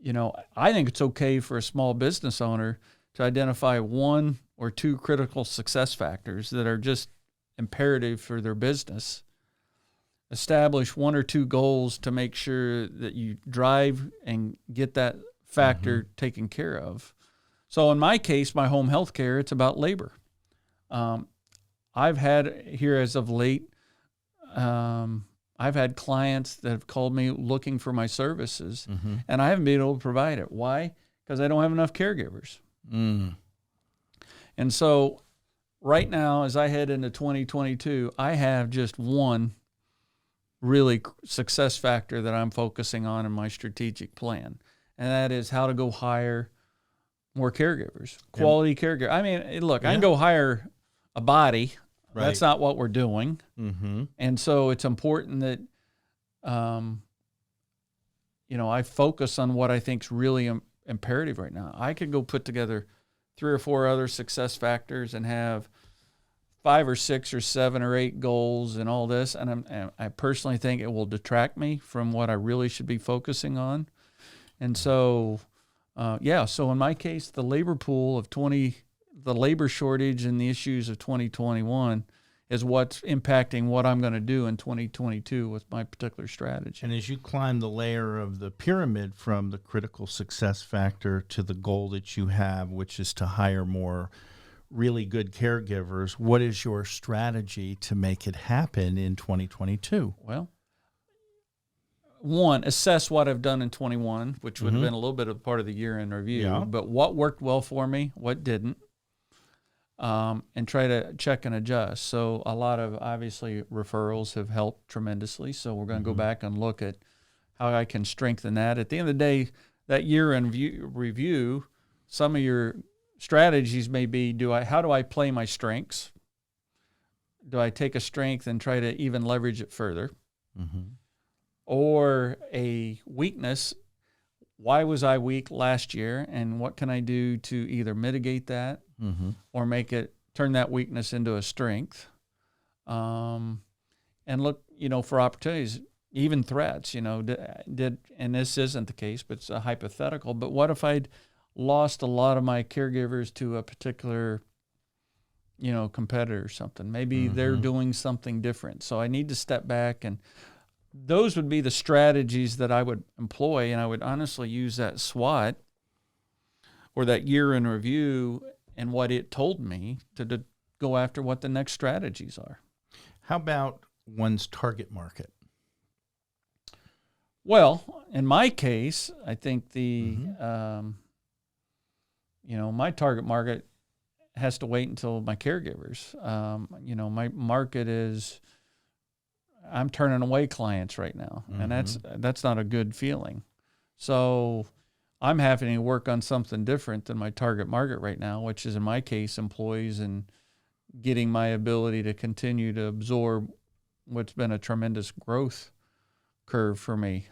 I think it's okay for a small business owner to identify one or two critical success factors that are just imperative for their business. Establish one or two goals to make sure that you drive and get that factor taken care of. So in my case, my home health care, it's about labor. I've had here as of late, I've had clients that have called me looking for my services, and I haven't been able to provide it. Why? Because I don't have enough caregivers. And so right now, as I head into 2022, I have just one really success factor that I'm focusing on in my strategic plan, and that is how to go hire more caregivers, quality caregivers. I mean, look, I can go hire a body. Right. That's not what we're doing. And so it's important that, I focus on what I think is really imperative right now. I could go put together 3 or 4 other success factors and have 5 or 6 or 7 or 8 goals and all this. And I personally think it will detract me from what I really should be focusing on. And so, so in my case, the labor pool of the labor shortage and the issues of 2021 is what's impacting what I'm going to do in 2022 with my particular strategy. And as you climb the layer of the pyramid from the critical success factor to the goal that you have, which is to hire more really good caregivers, what is your strategy to make it happen in 2022? Well, one, assess what I've done in 21, which would have been a little bit of part of the year-end review, but what worked well for me, what didn't, and try to check and adjust. So a lot of, obviously, referrals have helped tremendously, so we're going to go back and look at how I can strengthen that. At the end of the day, that year-end review, some of your strategies may be, how do I play my strengths? Do I take a strength and try to even leverage it further? Or a weakness, why was I weak last year, and what can I do to either mitigate that or turn that weakness into a strength? And look, for opportunities, even threats, and this isn't the case, but it's a hypothetical, but what if I'd lost a lot of my caregivers to a particular, competitor or something? Maybe they're doing something different. So I need to step back, and those would be the strategies that I would employ, and I would honestly use that SWOT or that year in review and what it told me to go after what the next strategies are. How about one's target market? Well, in my case, I think my target market has to wait until my caregivers. My market is, I'm turning away clients right now, and that's not a good feeling. So I'm having to work on something different than my target market right now, which is, in my case, employees, and getting my ability to continue to absorb what's been a tremendous growth curve for me.